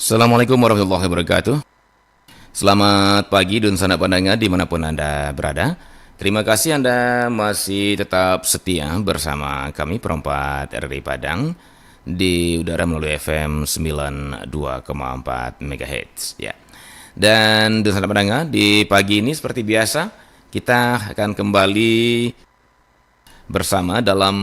Assalamualaikum warahmatullahi wabarakatuh. Selamat pagi dan sanak pandangan dimanapun Anda berada. Terima kasih Anda masih tetap setia bersama kami Perempat RRI Padang di udara melalui FM 92,4 MHz ya. Dan sanak pandangan, di pagi ini seperti biasa kita akan kembali bersama dalam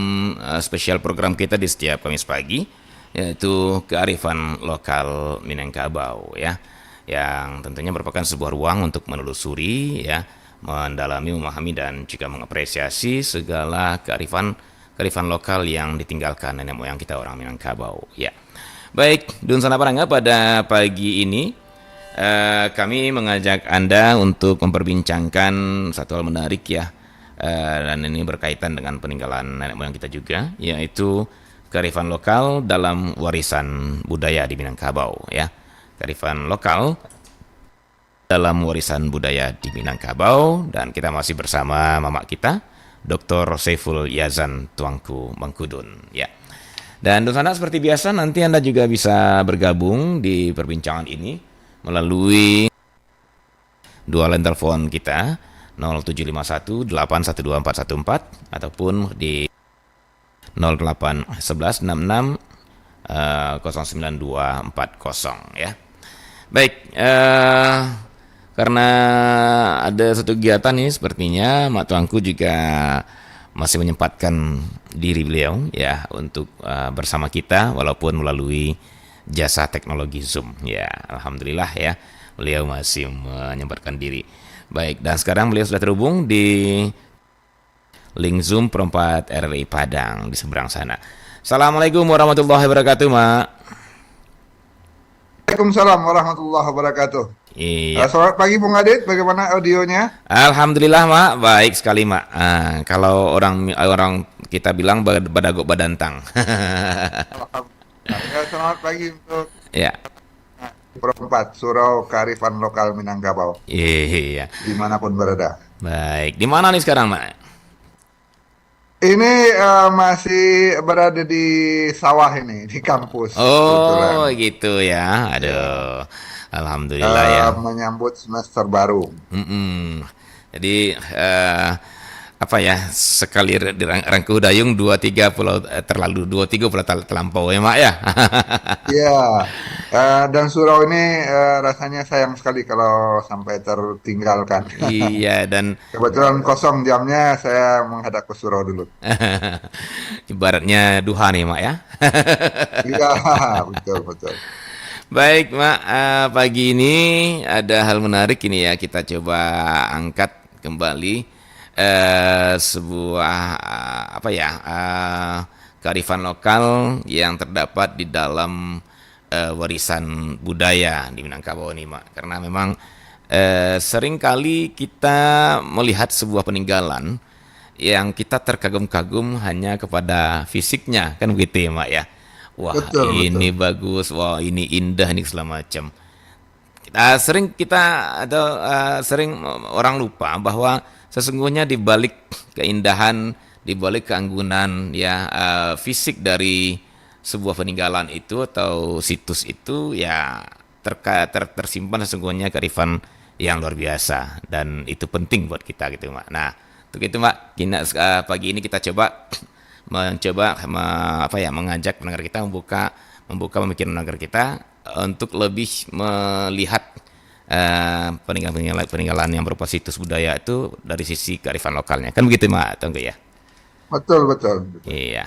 spesial program kita di setiap Kamis pagi, yaitu kearifan lokal Minangkabau ya, yang tentunya merupakan sebuah ruang untuk menelusuri ya, mendalami, memahami dan juga mengapresiasi segala kearifan lokal yang ditinggalkan nenek moyang kita orang Minangkabau ya. Baik, Dun Sana Parangga, pada pagi ini kami mengajak Anda untuk memperbincangkan satu hal menarik ya, dan ini berkaitan dengan peninggalan nenek moyang kita juga, yaitu kearifan lokal dalam warisan budaya di Minangkabau ya. Kearifan lokal dalam warisan budaya di Minangkabau, dan kita masih bersama mama kita Dr. Saiful Yazan Tuanku Mangkudun ya. Dan di sana seperti biasa nanti Anda juga bisa bergabung di perbincangan ini melalui dua line telepon kita 0751 812 414 ataupun di 0811 66 09240 ya. Baik, karena ada satu kegiatan nih sepertinya Mak Tuanku juga masih menyempatkan diri beliau ya untuk bersama kita walaupun melalui jasa teknologi Zoom ya. Alhamdulillah ya, beliau masih menyempatkan diri. Baik, dan sekarang beliau sudah terhubung di link Zoom Perempat RRI Padang di seberang sana. Assalamualaikum warahmatullahi wabarakatuh, Mak. Waalaikumsalam warahmatullahi wabarakatuh. Iya. Selamat pagi Bung Adit, bagaimana audionya? Alhamdulillah, Mak. Baik sekali, Mak. Kalau orang kita bilang badagok badantang. Alhamdulillah. Ya, selamat pagi untuk Ya. Perempat Surau Kearifan Lokal Minangkabau, Iya. dimanapun berada. Baik. Di mana nih sekarang, Mak? Ini masih berada di sawah ini, di kampus Oh, kebetulan. gitu ya. Ya, Aduh. Alhamdulillah ya. menyambut semester baru. Mm-mm. Jadi apa ya, sekali rangkuh dayung dua tiga pulau terlalu, dua tiga pulau terlampau ya, Mak ya. Ya, dan surau ini rasanya sayang sekali kalau sampai tertinggalkan. Iya, dan Kebetulan kosong jamnya, saya menghadap ke surau dulu. ibaratnya duha nih, Mak ya. Iya, betul betul. Baik, Mak, pagi ini ada hal menarik ini ya, kita coba angkat kembali sebuah apa ya, kearifan lokal yang terdapat di dalam warisan budaya di Minangkabau ini, Mak. Karena memang seringkali kita melihat sebuah peninggalan yang kita terkagum-kagum hanya kepada fisiknya, kan begitu ya, Mak ya. Wah, Betul, betul. ini bagus, wah ini indah, ini segala macam. Sering orang lupa bahwa sesungguhnya di balik keindahan, di balik keanggunan ya, fisik dari sebuah peninggalan itu atau situs itu ya, tersimpan sesungguhnya kearifan yang luar biasa, dan itu penting buat kita gitu, Mak. Nah, untuk itu, Mak, pagi ini kita coba apa ya, mengajak pendengar kita membuka membuka pemikiran pendengar kita untuk lebih melihat peninggalan yang berupa situs budaya itu dari sisi kearifan lokalnya, kan begitu, Mak, atau enggak ya? Betul, betul, betul. Iya.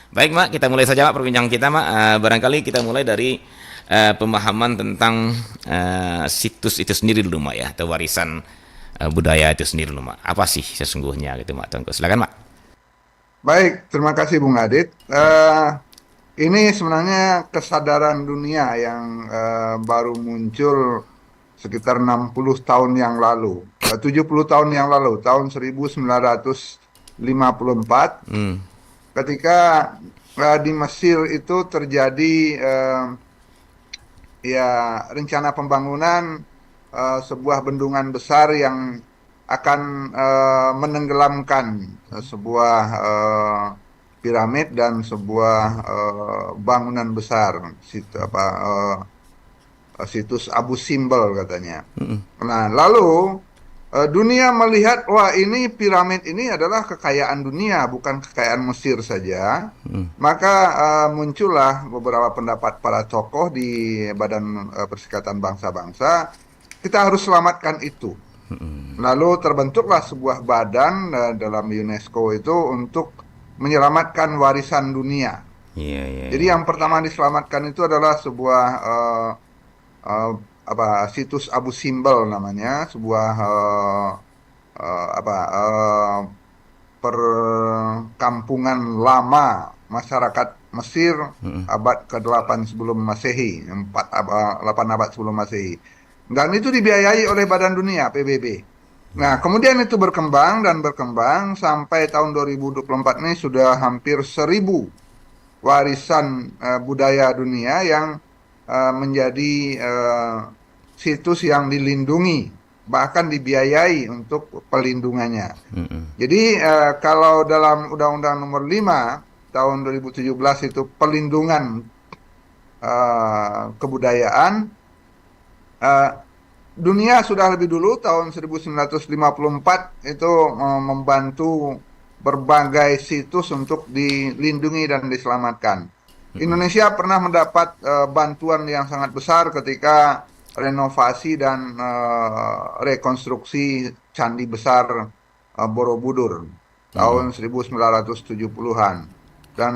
Baik, Mak, kita mulai saja, Mak, perbincangan kita, Mak. Barangkali kita mulai dari pemahaman tentang situs itu sendiri dulu, Mak ya, atau warisan budaya itu sendiri dulu, Mak. Apa sih sesungguhnya gitu, Mak? Tunggu, silakan, Mak. Baik, terima kasih Bung Adit. Ini sebenarnya kesadaran dunia yang baru muncul sekitar 60 tahun yang lalu, 70 tahun yang lalu, tahun 1954, Hmm. ketika di Mesir itu terjadi ya rencana pembangunan sebuah bendungan besar yang akan menenggelamkan sebuah piramid dan sebuah bangunan besar situ apa situs Abu Simbel katanya. Nah, lalu dunia melihat, wah ini piramid ini adalah kekayaan dunia, bukan kekayaan Mesir saja. Maka muncullah beberapa pendapat para tokoh di Badan Perserikatan Bangsa-Bangsa, kita harus selamatkan itu. Lalu terbentuklah sebuah badan dalam UNESCO itu untuk menyelamatkan warisan dunia. Iya, iya, Jadi iya. yang pertama diselamatkan itu adalah sebuah eh, situs Abu Simbel namanya, sebuah apa perkampungan lama masyarakat Mesir abad ke-8 sebelum Masehi, 8 abad sebelum Masehi. Dan itu dibiayai oleh Badan Dunia PBB. Nah, kemudian itu berkembang dan berkembang sampai tahun 2024 ini sudah hampir 1.000 warisan budaya dunia yang menjadi situs yang dilindungi, bahkan dibiayai untuk pelindungannya. Jadi kalau dalam Undang-Undang Nomor 5 tahun 2017 itu pelindungan kebudayaan, eh, dunia sudah lebih dulu tahun 1954 itu membantu berbagai situs untuk dilindungi dan diselamatkan. Indonesia pernah mendapat bantuan yang sangat besar ketika renovasi dan rekonstruksi Candi Besar Borobudur tahun 1970-an. Dan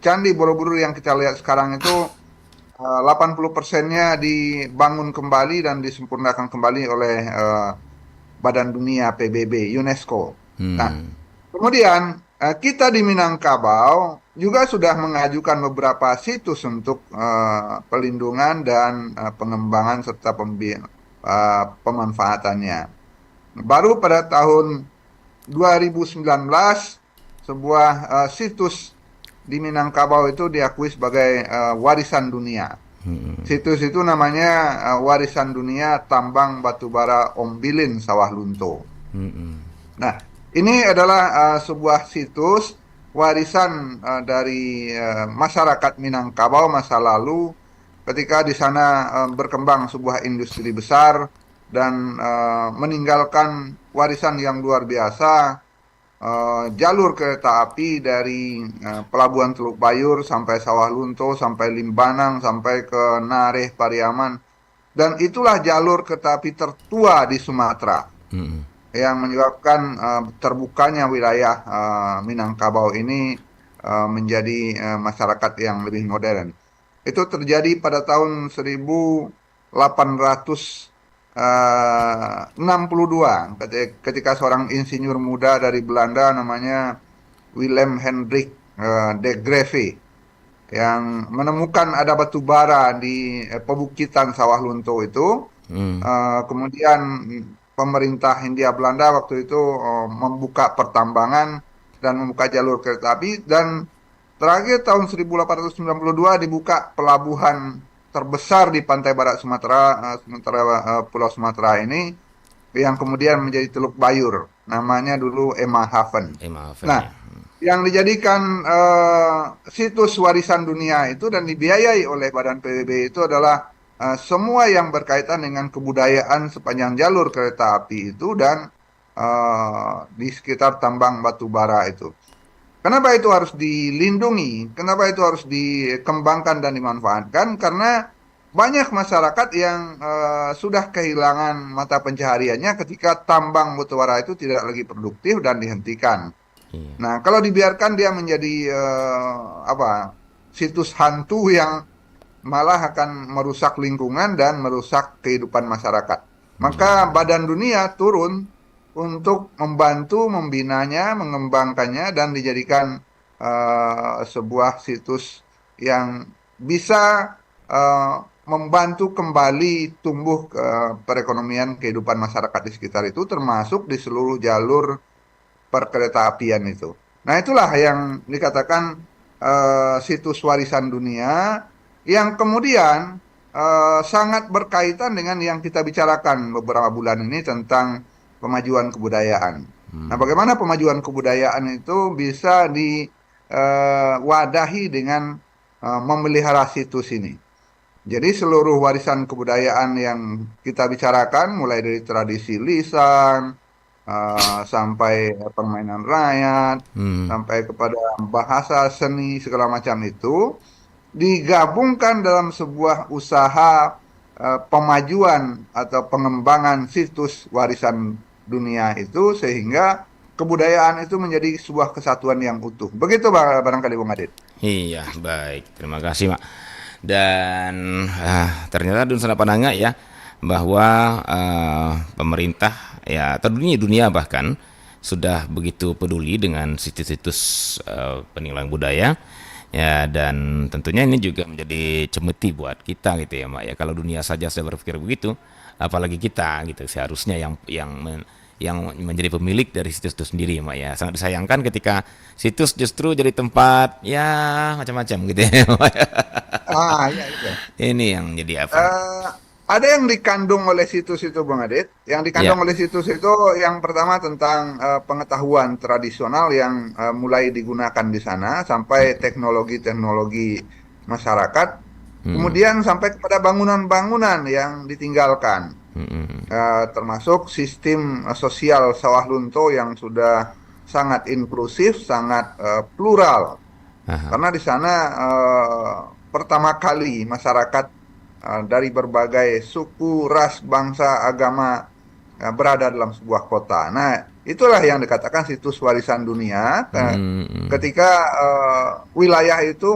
Candi Borobudur yang kita lihat sekarang itu 80%-nya dibangun kembali dan disempurnakan kembali oleh Badan Dunia PBB, UNESCO. Nah, kemudian kita di Minangkabau juga sudah mengajukan beberapa situs untuk pelindungan dan pengembangan serta pemanfaatannya. Baru pada tahun 2019 sebuah situs di Minangkabau itu diakui sebagai warisan dunia. Situs itu namanya Warisan Dunia Tambang Batubara Ombilin Sawah Lunto. Nah, ini adalah sebuah situs warisan dari masyarakat Minangkabau masa lalu ketika di sana berkembang sebuah industri besar dan meninggalkan warisan yang luar biasa, jalur kereta api dari Pelabuhan Teluk Bayur sampai Sawah Lunto, sampai Limbanang, sampai ke Nareh, Pariaman. Dan itulah jalur kereta api tertua di Sumatera yang menyebabkan terbukanya wilayah Minangkabau ini menjadi masyarakat yang lebih modern. Itu terjadi pada tahun 1862 ketika seorang insinyur muda dari Belanda namanya Willem Hendrik de Greve yang menemukan ada batu bara di pebukitan Sawah Lunto itu. Kemudian pemerintah Hindia Belanda waktu itu membuka pertambangan dan membuka jalur kereta api, dan terakhir tahun 1892 dibuka pelabuhan terbesar di pantai barat Sumatera, Pulau Sumatera ini, yang kemudian menjadi Teluk Bayur. Namanya dulu Emmahaven. Maafin Nah, ya. yang dijadikan situs warisan dunia itu dan dibiayai oleh Badan PBB itu adalah semua yang berkaitan dengan kebudayaan sepanjang jalur kereta api itu dan di sekitar tambang batu bara itu. Kenapa itu harus dilindungi? Kenapa itu harus dikembangkan dan dimanfaatkan? Karena banyak masyarakat yang sudah kehilangan mata pencahariannya ketika tambang batu bara itu tidak lagi produktif dan dihentikan. Iya. Nah, kalau dibiarkan dia menjadi situs hantu yang malah akan merusak lingkungan dan merusak kehidupan masyarakat. Maka Badan Dunia turun untuk membantu membinanya, mengembangkannya dan dijadikan sebuah situs yang bisa membantu kembali tumbuh perekonomian kehidupan masyarakat di sekitar itu, termasuk di seluruh jalur perkereta apian itu. Nah, itulah yang dikatakan situs warisan dunia yang kemudian sangat berkaitan dengan yang kita bicarakan beberapa bulan ini tentang pemajuan kebudayaan. Nah, bagaimana pemajuan kebudayaan itu bisa diwadahi dengan memelihara situs ini. Jadi seluruh warisan kebudayaan yang kita bicarakan, mulai dari tradisi lisan, sampai permainan rakyat, Hmm. sampai kepada bahasa, seni, segala macam itu, digabungkan dalam sebuah usaha pemajuan atau pengembangan situs warisan dunia itu, sehingga kebudayaan itu menjadi sebuah kesatuan yang utuh. Begitu barangkali Bung Adit. Iya, baik. Terima kasih, Mak. Dan ternyata Dun Sana Pananga ya bahwa pemerintah ya atau dunia bahkan sudah begitu peduli dengan situs-situs peninggalan budaya ya, dan tentunya ini juga menjadi cemeti buat kita gitu ya, Mak ya. Kalau dunia saja sudah berpikir begitu, apalagi kita gitu seharusnya yang menjadi pemilik dari situs itu sendiri, Mak ya. Sangat disayangkan ketika situs justru jadi tempat ya macam-macam gitu ya, Mak ya. Ya itu. Ini yang jadi apa? Eh, ada yang dikandung oleh situs itu, Bang Adit. Yang Ya. dikandung oleh situs itu yang pertama tentang pengetahuan tradisional yang mulai digunakan di sana, sampai teknologi-teknologi masyarakat, Hmm. kemudian sampai kepada bangunan-bangunan yang ditinggalkan, Hmm. termasuk sistem sosial sawah lunto yang sudah sangat inklusif, sangat plural. Aha. Karena di sana pertama kali masyarakat dari berbagai suku, ras, bangsa, agama berada dalam sebuah kota. Nah, itulah yang dikatakan situs warisan dunia Hmm. ketika wilayah itu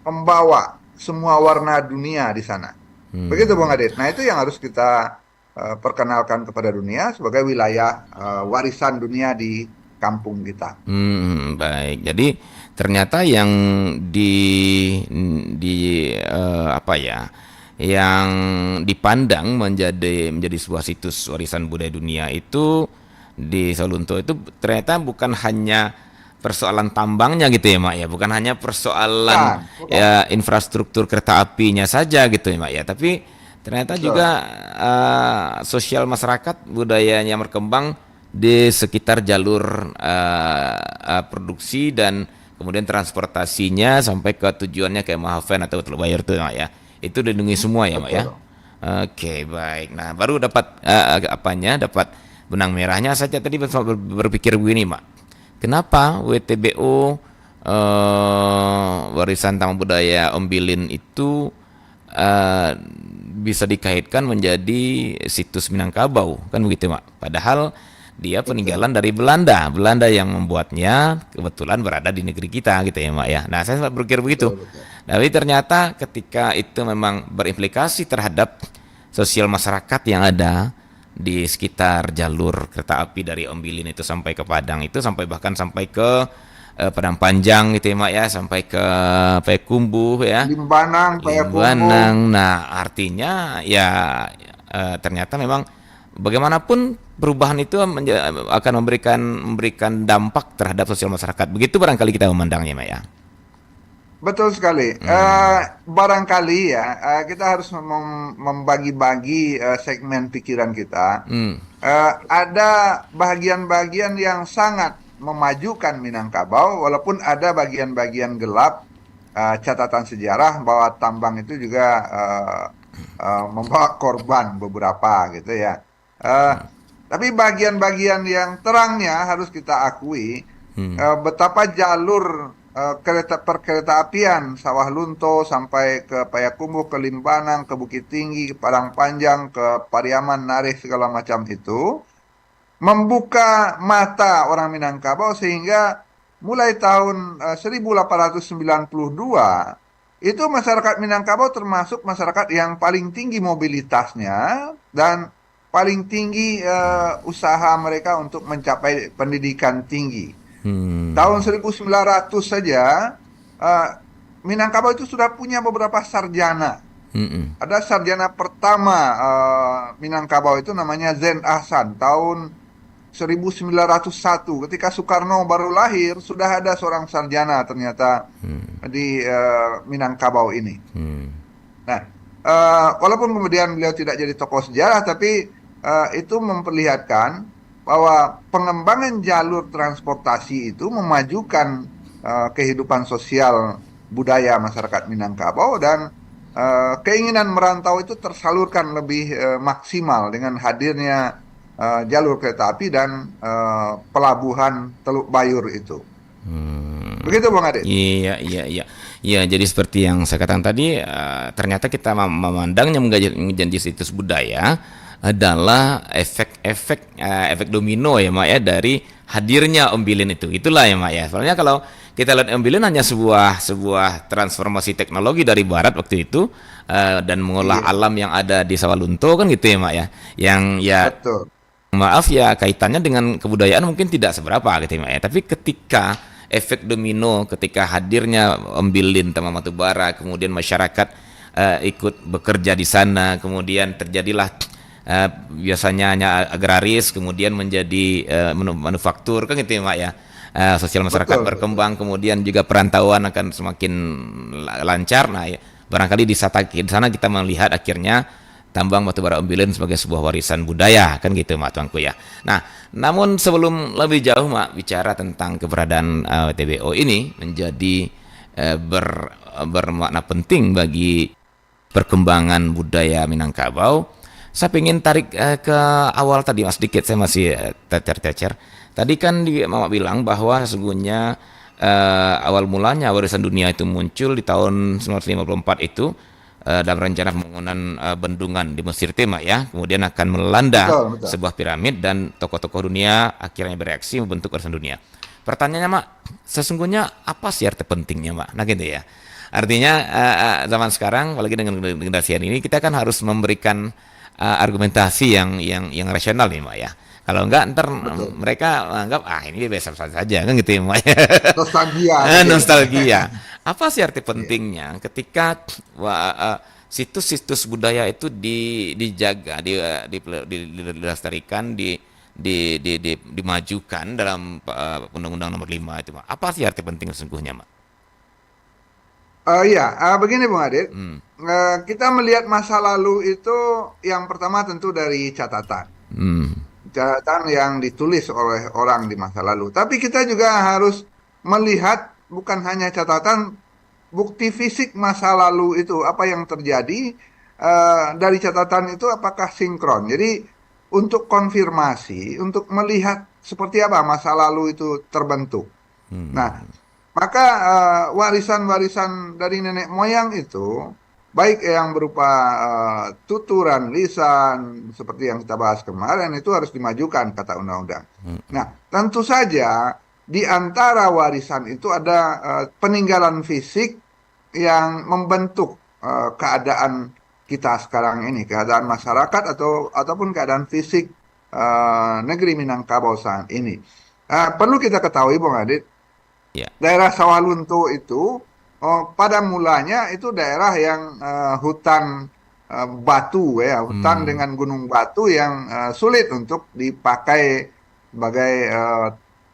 membawa semua warna dunia di sana. Begitu, Bung Hmm. Adit. Nah, itu yang harus kita perkenalkan kepada dunia sebagai wilayah warisan dunia di kampung kita. Baik. Jadi ternyata yang di apa ya, yang dipandang menjadi sebuah situs warisan budaya dunia itu di Solunto itu ternyata bukan hanya persoalan tambangnya gitu ya, Mak ya, bukan hanya persoalan Bukan, bukan. ya infrastruktur kereta apinya saja gitu ya, Mak ya, tapi ternyata juga Betul. sosial masyarakat budayanya berkembang di sekitar jalur produksi dan kemudian transportasinya sampai ke tujuannya kayak Mahafen atau Teluk Bayur itu, Mak ya. Itu dilindungi semua ya, Mak ya. Betul. Oke, baik. Nah, baru dapat dapat benang merahnya saja tadi berpikir begini, Mak. Kenapa WTBO warisan taman budaya Ombilin itu eh, bisa dikaitkan menjadi situs Minangkabau kan begitu, Mak. Padahal dia Betul. peninggalan dari Belanda, Belanda yang membuatnya kebetulan berada di negeri kita gitu ya, Mak ya. Nah, saya sempat berpikir begitu. Betul, betul. Tapi ternyata ketika itu memang berimplikasi terhadap sosial masyarakat yang ada di sekitar jalur kereta api dari Ombilin itu sampai ke Padang itu sampai bahkan sampai ke Padang Panjang gitu ya, Mak ya, sampai ke Payakumbuh ya, Limbanang, Payakumbuh. Limbanang. Nah, artinya ya ternyata memang bagaimanapun perubahan itu akan memberikan dampak terhadap sosial masyarakat. Begitu barangkali kita memandangnya, Mak ya. Betul sekali. Barangkali ya, kita harus membagi-bagi segmen pikiran kita. Hmm. Ada bagian-bagian yang sangat memajukan Minangkabau, walaupun ada bagian-bagian gelap, catatan sejarah bahwa tambang itu juga membawa korban beberapa gitu ya. Eh, tapi bagian-bagian yang terangnya harus kita akui betapa jalur kereta perkereta apian Sawah Lunto sampai ke Payakumbuh, ke Limbanang, ke Bukit Tinggi, ke Padang Panjang, ke Pariaman, Nares segala macam itu membuka mata orang Minangkabau sehingga mulai tahun 1892 itu masyarakat Minangkabau termasuk masyarakat yang paling tinggi mobilitasnya dan paling tinggi usaha mereka untuk mencapai pendidikan tinggi. Tahun Hmm. 1900 saja eh, Minangkabau itu sudah punya beberapa sarjana. Hmm. Ada sarjana pertama Minangkabau itu namanya Zen Ahsan tahun 1901. Ketika Soekarno baru lahir sudah ada seorang sarjana ternyata di Minangkabau ini. Hmm. Nah, walaupun kemudian beliau tidak jadi tokoh sejarah, tapi itu memperlihatkan bahwa pengembangan jalur transportasi itu memajukan kehidupan sosial budaya masyarakat Minangkabau dan keinginan merantau itu tersalurkan lebih maksimal dengan hadirnya jalur kereta api dan pelabuhan Teluk Bayur itu. Begitu Bang Adit. Iya, iya, iya. Ya, jadi seperti yang saya katakan tadi, ternyata kita memandangnya menjadi situs budaya adalah efek domino ya, Mak ya, dari hadirnya Om Bilin itu. Itulah ya, Mak ya. Soalnya kalau kita lihat Om Bilin hanya sebuah transformasi teknologi dari barat waktu itu, dan mengolah Iya, alam yang ada di Sawalunto kan gitu ya, Mak ya. Yang ya betul. maaf ya, kaitannya dengan kebudayaan mungkin tidak seberapa gitu ya, Mak ya. Tapi ketika efek domino, ketika hadirnya Om Bilin Tambang Batubara, kemudian masyarakat ikut bekerja di sana, kemudian terjadilah biasanya hanya agraris, kemudian menjadi manufaktur kan gitu ya, Mak ya. Sosial masyarakat Betul, betul. berkembang, kemudian juga perantauan akan semakin lancar. Nah, ya, barangkali di sana kita melihat akhirnya tambang batubara Om Bilin sebagai sebuah warisan budaya kan gitu, Mak Tuanku ya. Nah, namun sebelum lebih jauh, Mak, bicara tentang keberadaan WTBO ini menjadi bermakna penting bagi perkembangan budaya Minangkabau. Saya ingin tarik ke awal tadi, Mas, sedikit. Saya masih tecer-tecer. Tadi kan Mama bilang bahwa sesungguhnya awal mulanya warisan dunia itu muncul di tahun 1954 itu, dalam rencana pembangunan bendungan di Mesir Tema ya, kemudian akan melanda Betul, betul. sebuah piramid dan tokoh-tokoh dunia akhirnya bereaksi membentuk warisan dunia. Pertanyaannya, Mak, sesungguhnya apa sih arti pentingnya, Mak? Nah gitu ya. Artinya zaman sekarang, apalagi dengan generasi ini, kita kan harus memberikan argumentasi yang rasional nih, Mak ya. Kalau enggak, ntar Betul. mereka anggap ini biasa saja kan gitu ya, Mak ya. Nostalgia mungkin. Nostalgia. Apa sih arti Iya. pentingnya ketika situs-situs budaya itu dijaga, dilestarikan, dimajukan dalam Undang-Undang Nomor 5 itu, Mak? Apa sih arti penting sesungguhnya, Mak? Iya, begini Bung Adit. Hmm. Kita melihat masa lalu itu yang pertama tentu dari catatan. Hmm. Catatan yang ditulis oleh orang di masa lalu. Tapi kita juga harus melihat bukan hanya catatan, bukti fisik masa lalu itu, apa yang terjadi dari catatan itu apakah sinkron. Jadi untuk konfirmasi, untuk melihat seperti apa masa lalu itu terbentuk. Nah, Hmm. maka warisan-warisan dari nenek moyang itu, baik yang berupa tuturan lisan, seperti yang kita bahas kemarin, itu harus dimajukan, kata undang-undang. Nah, tentu saja di antara warisan itu ada peninggalan fisik yang membentuk keadaan kita sekarang ini, keadaan masyarakat ataupun keadaan fisik negeri Minangkabau saat ini. Perlu kita ketahui, Bung Adit, Ya. daerah Sawalunto itu pada mulanya itu daerah yang hutan batu ya, hutan Hmm. dengan gunung batu yang sulit untuk dipakai sebagai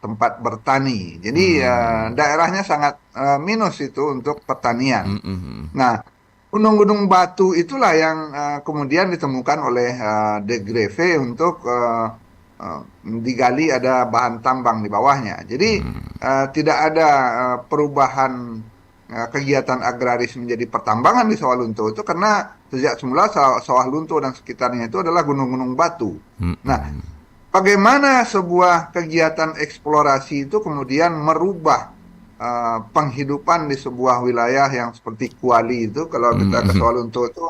tempat bertani. Jadi Hmm. daerahnya sangat minus itu untuk pertanian. Hmm. Hmm. Nah, gunung-gunung batu itulah yang kemudian ditemukan oleh De Greve untuk digali ada bahan tambang di bawahnya. Jadi tidak ada perubahan kegiatan agraris menjadi pertambangan di Sawah Lunto itu karena sejak semula Sawah Lunto dan sekitarnya itu adalah gunung-gunung batu. Hmm. Nah, Hmm. bagaimana sebuah kegiatan eksplorasi itu kemudian merubah penghidupan di sebuah wilayah yang seperti Kuali itu, kalau Hmm. kita ke Hmm. Sawalunto itu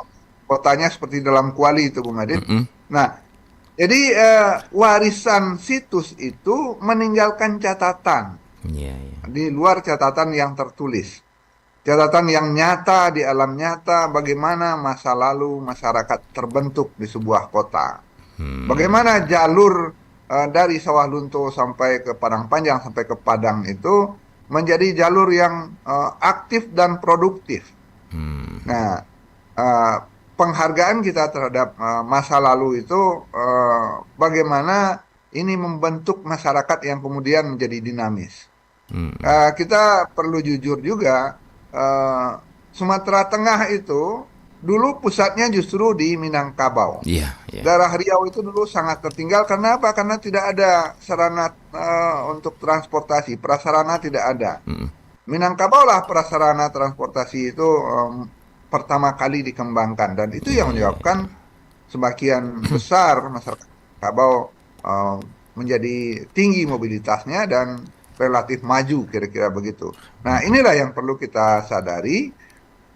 kotanya seperti dalam Kuali itu, Bung Adit. Hmm. Nah, jadi warisan situs itu meninggalkan catatan Iya, iya. di luar catatan yang tertulis. Catatan yang nyata di alam nyata bagaimana masa lalu masyarakat terbentuk di sebuah kota. Hmm. Bagaimana jalur dari Sawah Lunto sampai ke Padang Panjang sampai ke Padang itu menjadi jalur yang aktif dan produktif. Hmm. Nah, eh, penghargaan kita terhadap masa lalu itu bagaimana ini membentuk masyarakat yang kemudian menjadi dinamis. Hmm. Kita perlu jujur juga, eh, Sumatera Tengah itu dulu pusatnya justru di Minangkabau. Iya, iya. Daerah Riau itu dulu sangat tertinggal karena apa? Karena tidak ada sarana untuk transportasi, prasarana tidak ada. Hmm. Minangkabau lah prasarana transportasi itu pertama kali dikembangkan, dan itu Iya, yang iya, iya. menyebabkan sebagian besar masyarakat Minangkabau eh, menjadi tinggi mobilitasnya dan relatif maju, kira-kira begitu. Nah, Mm-mm. inilah yang perlu kita sadari.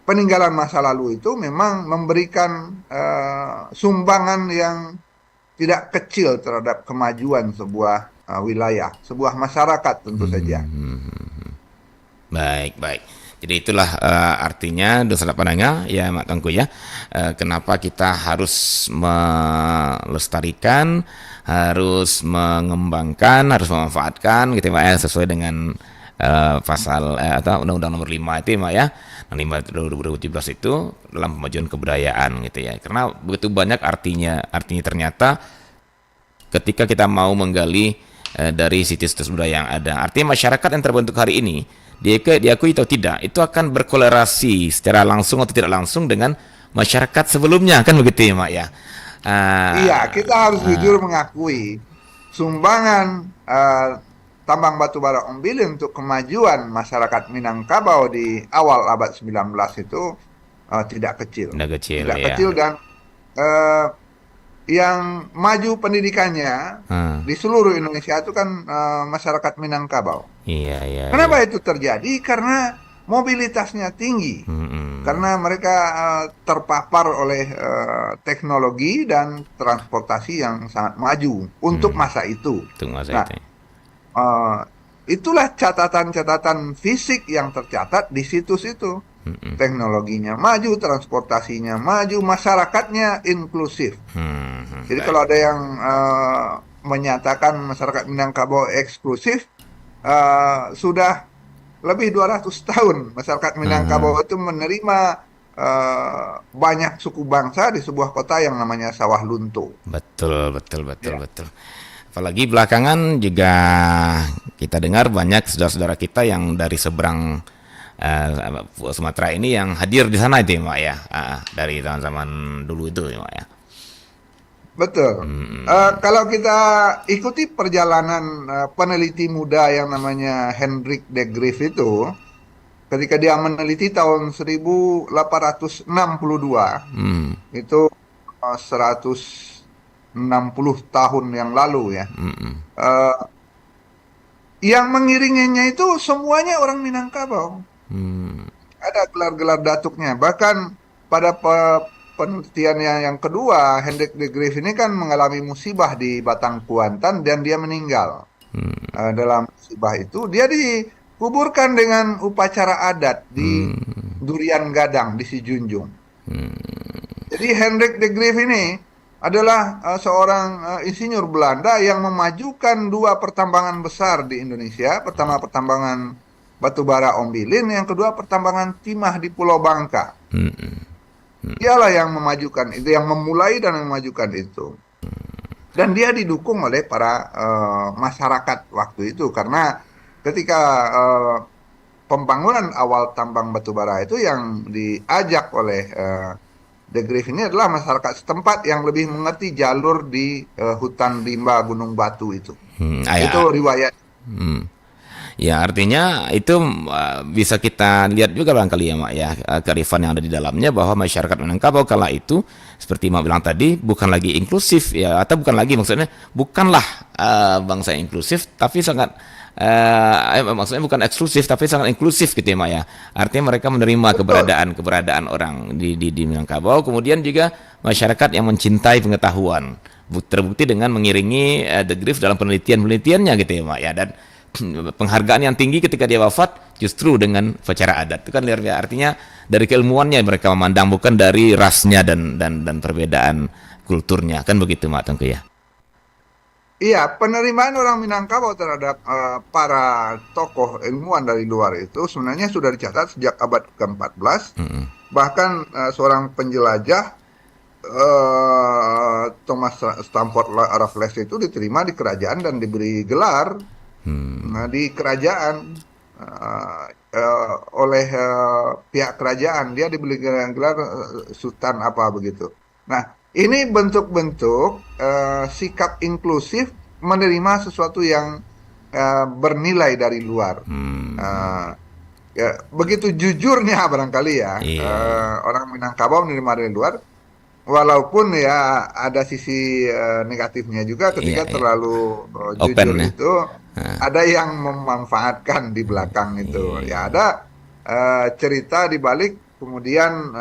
Peninggalan masa lalu itu memang memberikan sumbangan yang tidak kecil terhadap kemajuan sebuah wilayah, sebuah masyarakat tentu saja. Baik, baik. Jadi itulah artinya dosa pandangan ya Mak Tengku ya. Kenapa kita harus melestarikan, harus mengembangkan, harus memanfaatkan gitu ya, Mak ya, sesuai dengan pasal atau Undang-Undang Nomor 5 itu ya, Mak ya. 5 2017 itu dalam pemajuan kebudayaan gitu ya. Karena begitu banyak artinya ternyata ketika kita mau menggali dari situs-situs budaya yang ada. Artinya masyarakat yang terbentuk hari ini, diakui atau tidak, itu akan berkolerasi secara langsung atau tidak langsung dengan masyarakat sebelumnya, kan begitu ya, Mak ya? Iya, Ah, kita harus jujur mengakui sumbangan tambang batu bara Ombilin untuk kemajuan masyarakat Minangkabau di awal abad 19 itu tidak kecil. udah kecil Tidak ya. kecil, dan eh, yang maju pendidikannya Ah, di seluruh Indonesia itu kan masyarakat Minangkabau. iya, iya, Kenapa iya. itu terjadi? Karena mobilitasnya tinggi. Mm-mm. Karena mereka terpapar oleh teknologi dan transportasi yang sangat maju untuk Hmm, masa itu. tunggu masa Nah, itu. eh, itulah catatan-catatan fisik yang tercatat di situs itu. Mm-mm. Teknologinya maju, transportasinya maju, masyarakatnya inklusif. Jadi kalau Baik. ada yang menyatakan masyarakat Minangkabau eksklusif, sudah lebih 200 tahun masyarakat Minangkabau Ah, itu menerima banyak suku bangsa di sebuah kota yang namanya Sawah Lunto. betul, betul, betul, Ya, betul. Apalagi belakangan juga kita dengar banyak saudara-saudara kita yang dari seberang Sumatera ini yang hadir di sana itu ya, Mak ya. Dari zaman-zaman dulu itu ya, Mak ya. betul. Kalau kita ikuti perjalanan peneliti muda yang namanya Hendrik de Graaf itu, ketika dia meneliti tahun 1862, itu 160 tahun yang lalu ya. Eh, yang mengiringinya itu semuanya orang Minangkabau. Ada gelar-gelar datuknya. Bahkan pada penelitian yang kedua, Hendrik de Graaf ini kan mengalami musibah di Batang Kuantan dan dia meninggal. Dalam musibah itu, dia dikuburkan dengan upacara adat di Durian Gadang di Sijunjung. Jadi Hendrik de Graaf ini adalah seorang insinyur Belanda yang memajukan dua pertambangan besar di Indonesia. Pertama pertambangan batu bara Ombilin, yang kedua pertambangan timah di Pulau Bangka. Dialah yang memajukan itu, yang memulai dan memajukan itu. Dan dia didukung oleh para masyarakat waktu itu, karena ketika pembangunan awal tambang batu bara itu yang diajak oleh De Graaf ini adalah masyarakat setempat yang lebih mengerti jalur di hutan rimba Gunung Batu itu. Itu Ya, riwayat. ya artinya itu bisa kita lihat juga barangkali ya, Mak ya, kearifan yang ada di dalamnya bahwa masyarakat Minangkabau kala itu seperti Mak bilang tadi bukan lagi inklusif ya, atau bukan lagi, maksudnya bukanlah bangsa yang inklusif tapi sangat maksudnya bukan eksklusif tapi sangat inklusif gitu ya, Mak ya. Artinya mereka menerima Betul. keberadaan orang di Minangkabau, kemudian juga masyarakat yang mencintai pengetahuan. Terbukti dengan mengiringi The Griff dalam penelitiannya gitu ya, Mak ya. Dan penghargaan yang tinggi ketika dia wafat justru dengan upacara adat. Itu kan luar biasa. Artinya dari keilmuannya mereka memandang, bukan dari rasnya dan perbedaan kulturnya. Kan begitu, Mak Tengku ya. Iya, penerimaan orang Minangkabau terhadap para tokoh ilmuwan dari luar itu sebenarnya sudah dicatat sejak abad ke-14. Bahkan seorang penjelajah Thomas Stamford Raffles itu diterima di kerajaan dan diberi gelar di kerajaan oleh pihak kerajaan. Dia diberi gelar Sultan apa begitu. Nah, ini bentuk-bentuk sikap inklusif menerima sesuatu yang bernilai dari luar. Eh, Ya, begitu jujurnya barangkali ya, Iya, iya. orang Minangkabau menerima dari luar, walaupun ya ada sisi negatifnya juga Iya, ketika iya. terlalu Open jujur ya. itu, ada yang memanfaatkan di belakang Iya, itu. iya, Ya iya. ada cerita di balik, kemudian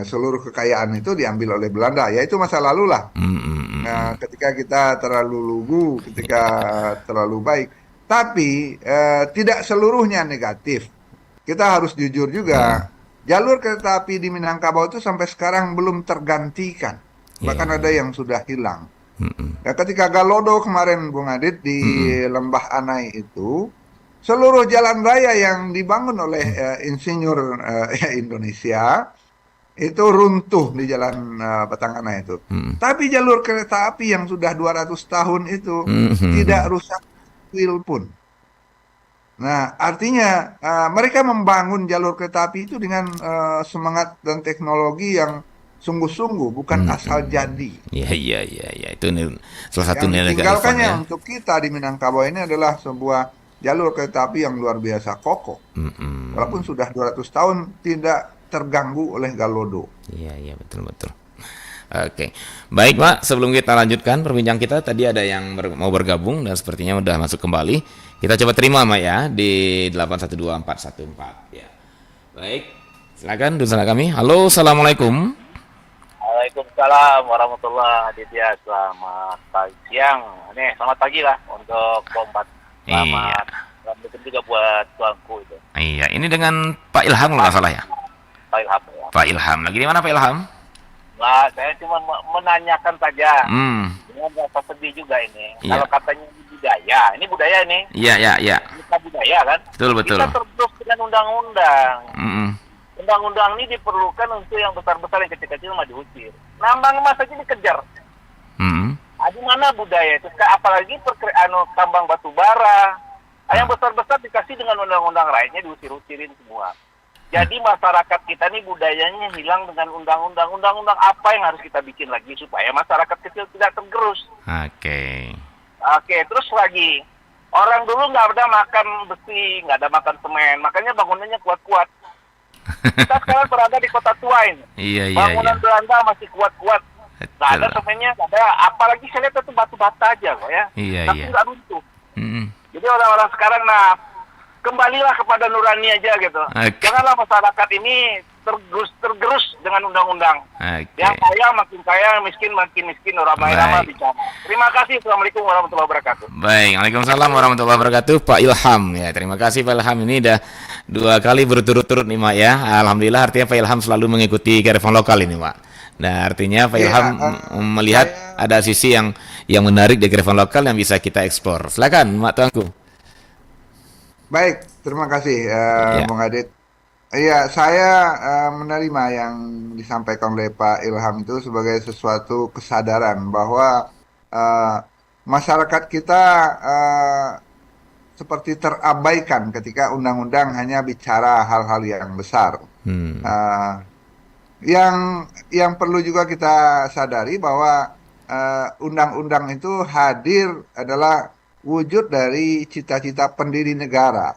seluruh kekayaan itu diambil oleh Belanda. Ya itu masa lalu lah. Mm, mm, mm, Nah, mm. ketika kita terlalu lugu, ketika Iya. terlalu baik, tapi tidak seluruhnya negatif. Kita harus jujur juga. Heeh. Jalur kereta api di Minangkabau itu sampai sekarang belum tergantikan. Iya, Bahkan ada iya. yang sudah hilang. Mm, mm. Ya, ketika Galodo kemarin, Bung Adit, di Mm, mm. Lembah Anai itu, seluruh jalan raya yang dibangun oleh insinyur Indonesia itu runtuh di jalan Batangan itu. Mm, Tapi jalur kereta api yang sudah 200 tahun itu mm, mm, tidak mm. rusak kuil pun. Nah, artinya mereka membangun jalur kereta api itu dengan semangat dan teknologi yang sungguh-sungguh, bukan Mm, asal mm. jadi. Iya, iya, iya, iya. Itu salah satu Yang nilai kearifan ditinggalkannya ya. untuk kita di Minangkabau ini adalah sebuah jalur kereta api yang luar biasa kokoh. Mm, Walaupun mm. sudah 200 tahun tidak terganggu oleh Galodo. Iya, iya, betul, betul. Oke, baik Pak. Sebelum kita lanjutkan perbincangan kita, tadi ada yang mau bergabung dan sepertinya udah masuk kembali. Kita coba terima Mak ya di 8124414. Ya, baik. Silakan dulu kami. Halo, assalamualaikum. Waalaikumsalam warahmatullahi wabarakatuh. Selamat pagi siang. Nih, selamat pagi lah untuk Kompas. Iya, Selamat juga buat tuanku itu. iya. Ini dengan Pak Ilham kalau nggak salah ya. Pak Ilham ya. Pak Ilham. Lagi di mana Pak Ilham? Nah, saya cuma menanyakan saja. Hmm, Dengan rasa sedih juga ini. iya, Kalau katanya ini budaya ini. iya, iya, iya. Kita budaya kan. Betul, betul. Kita tergerus dengan undang-undang. Mm-mm. Undang-undang ini diperlukan untuk yang besar-besar, yang kecil-kecil mah diusir. Nambang emas aja dikejar. Mm-mm. Di mana budaya itu? Apalagi tambang batu bara. Yang besar-besar dikasih dengan undang-undang lainnya diusir-usirin semua. Jadi masyarakat kita ini budayanya hilang dengan undang-undang. Undang-undang apa yang harus kita bikin lagi supaya masyarakat kecil tidak tergerus? Oke. Oke, terus lagi. Orang dulu nggak ada makan besi, nggak ada makan semen. Makanya bangunannya kuat-kuat. Kita sekarang berada di kota tua ini. Iya, iya, iya. Bangunan Belanda masih kuat-kuat. Nggak ada Betul. semennya, nggak ada. Apalagi saya lihat itu batu bata aja kok ya. Iya, Tapi iya. nggak runtuh. Mm-mm. Jadi orang-orang sekarang, kembalilah kepada nurani aja gitu. Oke. Janganlah masyarakat ini tergerus dengan undang-undang. Oke. Yang kaya makin kaya, miskin makin miskin, orang ramai Baik. bicara. Terima kasih. Assalamualaikum warahmatullahi wabarakatuh. Baik, Waalaikumsalam warahmatullahi wabarakatuh. Pak Ilham ya, terima kasih Pak Ilham, ini udah 2 kali berturut-turut nih Mak ya. Alhamdulillah, artinya Pak Ilham selalu mengikuti kearifan lokal ini Mak. Nah, artinya Pak Iya, Ilham melihat saya ada sisi yang menarik di kearifan lokal yang bisa kita eksplor. Silakan Mak Tuanku. baik. Terima kasih, Ya. Bung Adit. Iya, saya menerima yang disampaikan oleh Pak Ilham itu sebagai sesuatu kesadaran bahwa eh, masyarakat kita eh, seperti terabaikan ketika undang-undang hanya bicara hal-hal yang besar. Hmm. Eh, yang perlu juga kita sadari bahwa undang-undang itu hadir adalah wujud dari cita-cita pendiri negara.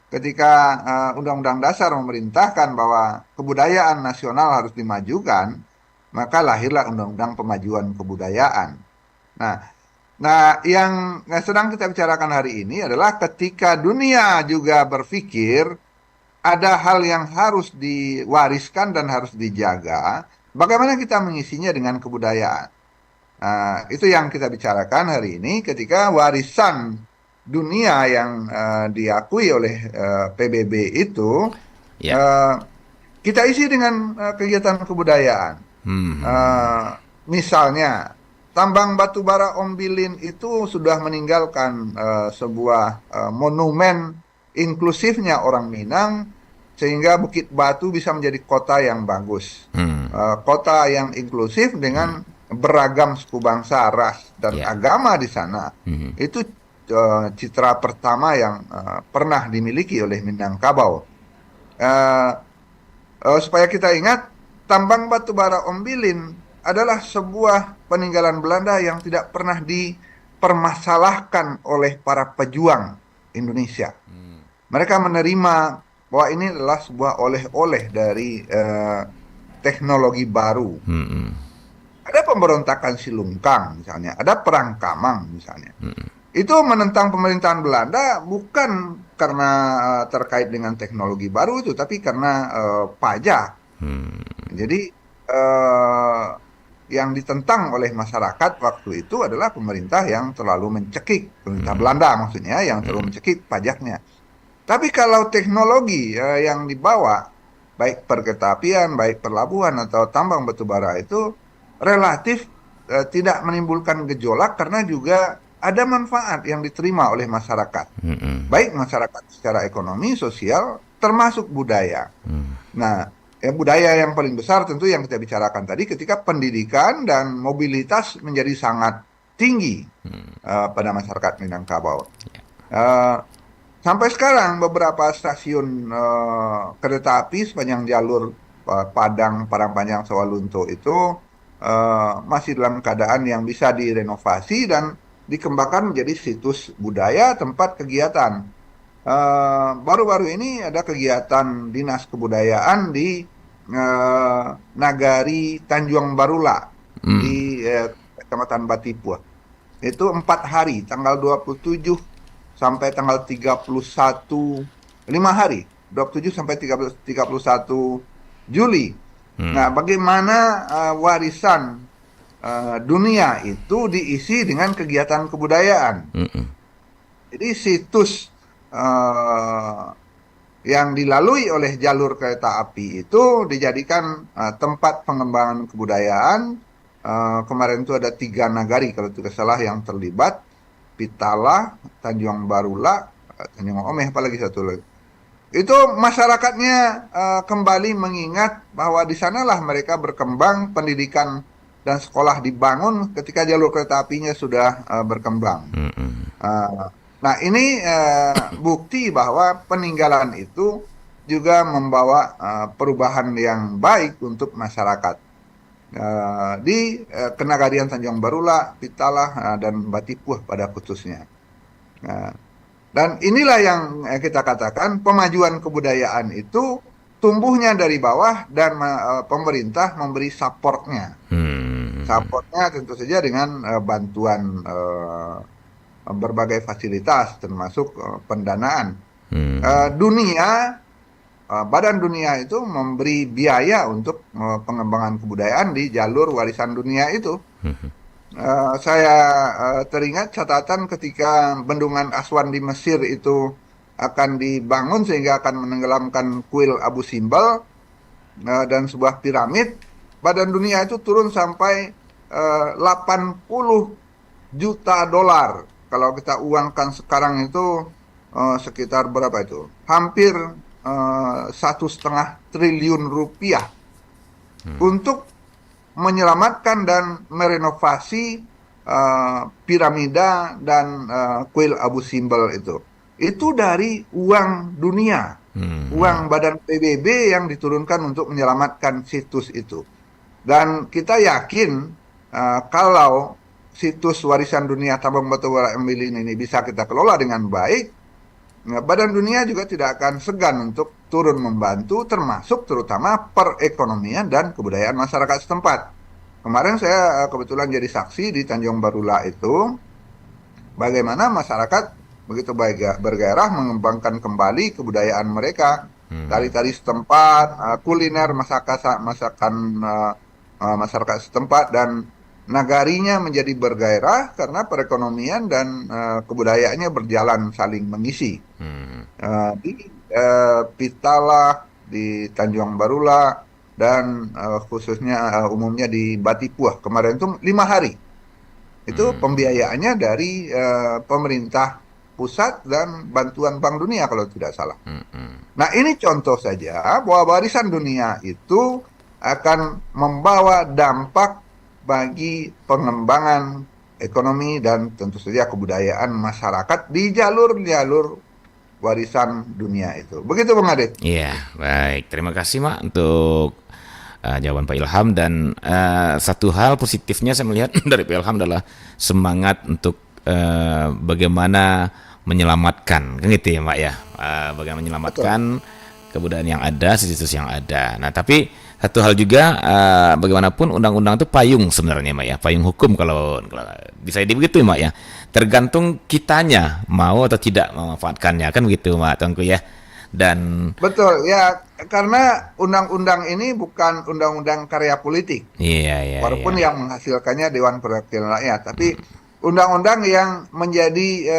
Ketika Undang-Undang Dasar memerintahkan bahwa kebudayaan nasional harus dimajukan, maka lahirlah Undang-Undang Pemajuan Kebudayaan. Nah, yang sedang kita bicarakan hari ini adalah ketika dunia juga berpikir ada hal yang harus diwariskan dan harus dijaga, bagaimana kita mengisinya dengan kebudayaan. Itu yang kita bicarakan hari ini ketika warisan dunia yang diakui oleh PBB itu Ya. eh, kita isi dengan kegiatan kebudayaan. Hmm. Misalnya tambang batu bara Ombilin itu sudah meninggalkan sebuah monumen inklusifnya orang Minang sehingga Bukit Batu bisa menjadi kota yang bagus. Hmm. Kota yang inklusif dengan beragam suku bangsa, ras, dan Ya. agama di sana. Hmm. Itu citra pertama yang pernah dimiliki oleh Minangkabau. Eh, supaya kita ingat, tambang batu bara Ombilin adalah sebuah peninggalan Belanda yang tidak pernah dipermasalahkan oleh para pejuang Indonesia. mereka menerima bahwa ini adalah sebuah oleh-oleh dari teknologi baru. Ada pemberontakan Silungkang misalnya, ada perang Kamang misalnya. Itu menentang pemerintahan Belanda bukan karena terkait dengan teknologi baru itu, tapi karena pajak. Jadi yang ditentang oleh masyarakat waktu itu adalah pemerintah yang terlalu mencekik, pemerintah Belanda maksudnya, yang terlalu mencekik pajaknya. Tapi kalau teknologi yang dibawa, baik perkereta-apian, baik pelabuhan atau tambang batubara itu relatif tidak menimbulkan gejolak karena juga ada manfaat yang diterima oleh masyarakat. Baik masyarakat secara ekonomi, sosial, termasuk budaya. Nah, budaya yang paling besar tentu yang kita bicarakan tadi ketika pendidikan dan mobilitas menjadi sangat tinggi pada masyarakat Minangkabau. Sampai sekarang beberapa stasiun kereta api sepanjang jalur Padang, Parangpanjang, Sawalunto itu masih dalam keadaan yang bisa direnovasi dan dikembangkan menjadi situs budaya, tempat kegiatan. Baru-baru ini ada kegiatan dinas kebudayaan di Nagari Tanjung Barula di Kecamatan Batipuh. Itu 4 hari, tanggal 27 sampai tanggal 31, 5 hari, 27 sampai 31 Juli. Nah, bagaimana warisan dunia itu diisi dengan kegiatan kebudayaan. Jadi situs yang dilalui oleh jalur kereta api itu dijadikan tempat pengembangan kebudayaan. Kemarin itu ada 3 nagari kalau tidak salah yang terlibat, Pitala, Tanjung Barula, Tanjung Omeh, apalagi satu lagi. Itu masyarakatnya kembali mengingat bahwa di sanalah mereka berkembang, pendidikan dan sekolah dibangun ketika jalur kereta apinya sudah berkembang. Nah, ini bukti bahwa peninggalan itu juga membawa perubahan yang baik untuk masyarakat di Kenagarian Tanjung Barula, Pitala, dan Batipuh pada khususnya. Dan inilah yang kita katakan pemajuan kebudayaan itu tumbuhnya dari bawah dan pemerintah memberi supportnya. Supportnya tentu saja dengan bantuan berbagai fasilitas termasuk pendanaan. Badan Dunia itu memberi biaya untuk pengembangan kebudayaan di jalur warisan dunia itu. Saya teringat catatan ketika bendungan Aswan di Mesir itu akan dibangun sehingga akan menenggelamkan kuil Abu Simbel dan sebuah piramid. Badan Dunia itu turun sampai 80 juta dolar. Kalau kita uangkan sekarang itu sekitar berapa itu? Hampir 1,5 triliun rupiah untuk menyelamatkan dan merenovasi piramida dan kuil Abu Simbel itu. Itu dari uang dunia, uang badan PBB yang diturunkan untuk menyelamatkan situs itu. Dan kita yakin kalau situs warisan dunia tambang batubara Embilin ini bisa kita kelola dengan baik, Badan Dunia juga tidak akan segan untuk turun membantu, termasuk terutama perekonomian dan kebudayaan masyarakat setempat. Kemarin saya kebetulan jadi saksi di Tanjung Barula itu, bagaimana masyarakat begitu bergairah mengembangkan kembali kebudayaan mereka, tari-tari setempat, kuliner masakan masyarakat setempat, dan nagarinya menjadi bergairah karena perekonomian dan kebudayaannya berjalan saling mengisi. Di Pitala, di Tanjung Barula, dan khususnya umumnya di Batipuh kemarin itu 5 hari. Itu pembiayaannya dari pemerintah pusat dan bantuan Bank Dunia kalau tidak salah. Nah, ini contoh saja bahwa warisan dunia itu akan membawa dampak bagi pengembangan ekonomi dan tentu saja kebudayaan masyarakat di jalur-jalur warisan dunia itu. Begitu Bung Adit. Iya, baik. Terima kasih Mak untuk jawaban Pak Ilham, dan satu hal positifnya saya melihat dari Pak Ilham adalah semangat untuk bagaimana menyelamatkan, kan gitu ya Mak ya. Bagaimana Betul. menyelamatkan kebudayaan yang ada, situs yang ada. Nah, tapi satu hal juga, bagaimanapun undang-undang itu payung sebenarnya Mak ya, payung hukum kalau bisa begitu Mak ya. Tergantung kitanya mau atau tidak memanfaatkannya, kan begitu Mak Tengku ya. Dan Betul, ya karena undang-undang ini bukan undang-undang karya politik, iya iya iya. walaupun yang menghasilkannya Dewan Perwakilan Rakyat, tapi undang-undang yang menjadi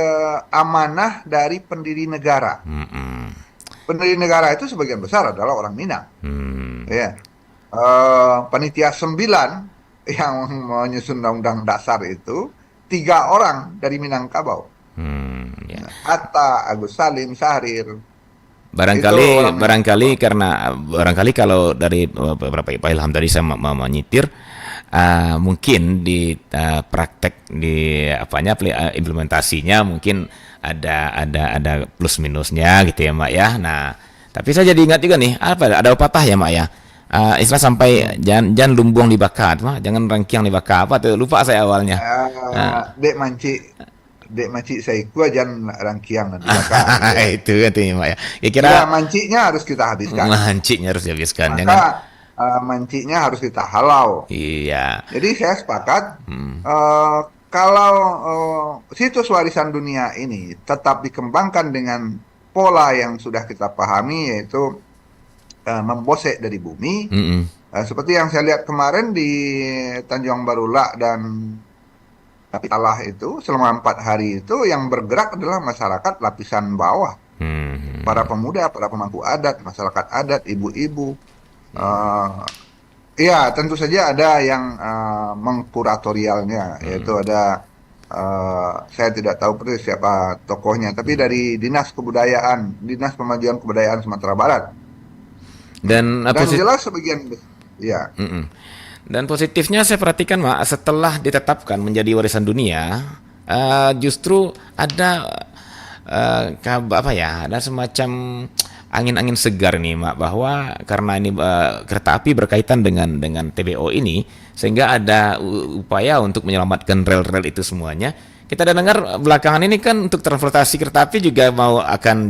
amanah dari pendiri negara. Mm-mm. Pendiri negara itu sebagian besar adalah orang Minang, Hmm. ya. Panitia 9 yang menyusun undang-undang dasar itu 3 orang dari Minangkabau, Ya. Hatta, Agus Salim, Syahrir, itu Barangkali orang barangkali Minangkabau. karena barangkali kalau dari beberapa Pak Ilham tadi saya menyitir, mungkin di praktek di implementasinya mungkin ada plus minusnya gitu ya Mak ya. Nah, tapi saya jadi ingat juga nih, ada pepatah ya Mak ya. Istilah sampai jangan lumbuang dibakar, Mak, jangan rangkiang dibakar, apa tuh? Lupa saya awalnya. Nah, Dek manci, dek manci saiku aja rangkiang nanti bakar gitu ya. itu katanya Mak ya. Kira-kira Ya mancinya harus kita habiskan, mancingnya harus dihabiskan, maka jangan. mancinya harus kita halau. Iya. Jadi saya sepakat Hmm. kalau situs warisan dunia ini tetap dikembangkan dengan pola yang sudah kita pahami, yaitu membosek dari bumi. Mm-mm. Seperti yang saya lihat kemarin di Tanjung Barula dan Talah itu selama 4 hari itu yang bergerak adalah masyarakat lapisan bawah, Hmm. para pemuda, para pemangku adat, masyarakat adat, ibu-ibu. Ya, tentu saja ada yang mengkuratorialnya, yaitu ada saya tidak tahu persis siapa tokohnya, tapi dari Dinas Kebudayaan, Dinas Pemajuan Kebudayaan Sumatera Barat. Dan Dan jelas sebagian, ya, Mm-mm. Dan positifnya saya perhatikan Mak, setelah ditetapkan menjadi warisan dunia, justru ada ada semacam angin-angin segar nih Mak, bahwa karena ini kereta api berkaitan dengan TBO ini, sehingga ada upaya untuk menyelamatkan rel-rel itu semuanya. Kita ada dengar belakangan ini kan untuk transportasi kereta api juga mau akan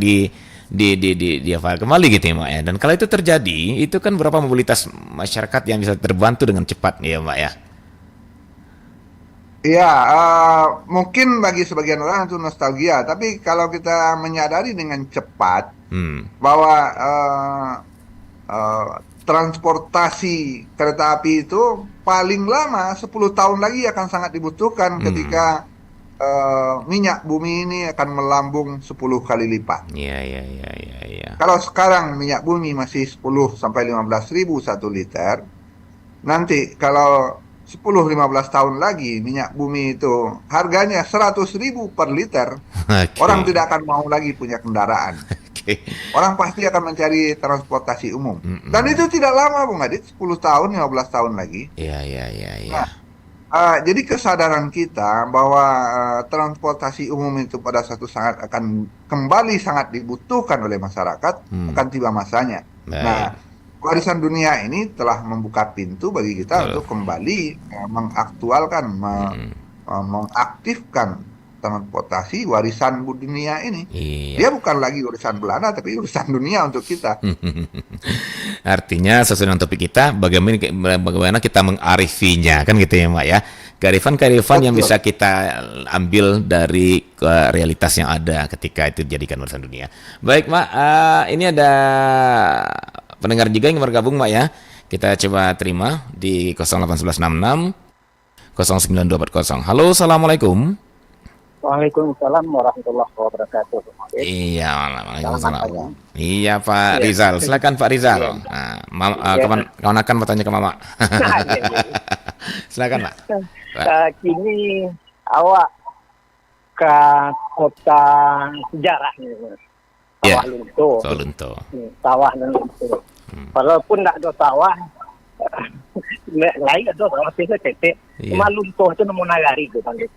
diafal kembali gitu ya Mak ya. Dan kalau itu terjadi, itu kan berapa mobilitas masyarakat yang bisa terbantu dengan cepat ya Mak ya. ya, mungkin bagi sebagian orang itu nostalgia, tapi kalau kita menyadari dengan cepat Hmm. bahwa transportasi kereta api itu paling lama 10 tahun lagi akan sangat dibutuhkan ketika minyak bumi ini akan melambung 10 kali lipat. Iya iya iya iya iya. Kalau sekarang minyak bumi masih 10 sampai 15 ribu 1 liter, nanti kalau 10-15 tahun lagi minyak bumi itu harganya 100 ribu per liter, Oke. orang tidak akan mau lagi punya kendaraan. Oke. Orang pasti akan mencari transportasi umum. Dan itu tidak lama Bung Adit, 10 tahun, 15 tahun lagi. Iya iya iya iya. Nah, jadi kesadaran kita bahwa transportasi umum itu pada suatu saat akan kembali sangat dibutuhkan oleh masyarakat, akan tiba masanya. Baik. Nah, warisan dunia ini telah membuka pintu bagi kita untuk kembali mengaktualkan, mengaktifkan transportasi warisan dunia ini. Iya. Dia bukan lagi urusan Belanda, tapi urusan dunia untuk kita. Artinya sesuai dengan topik kita, bagaimana kita mengarifinya, kan gitu ya Mak ya. Kearifan-kearifan yang Betul. bisa kita ambil dari realitas yang ada ketika itu dijadikan warisan dunia. Baik Mak, ini ada pendengar juga yang bergabung Mak ya. Kita coba terima di 08166 09240. Halo, assalamualaikum. Waalaikumsalam warahmatullahi wabarakatuh. Iya, waalaikumsalam. Selamat Iya Pak Rizal, silakan Pak Rizal. Nah, kawan akan mau tanya ke Mama. Silakan Pak. Kini awak ke kota sejarah ni, Iya. Sawah Lunto. Solunto. Sawah Lunto. Walaupun tak ada sawah, lain ada sawah titik. Iya. Cuma Lunto tu nemu nagari tu panggil.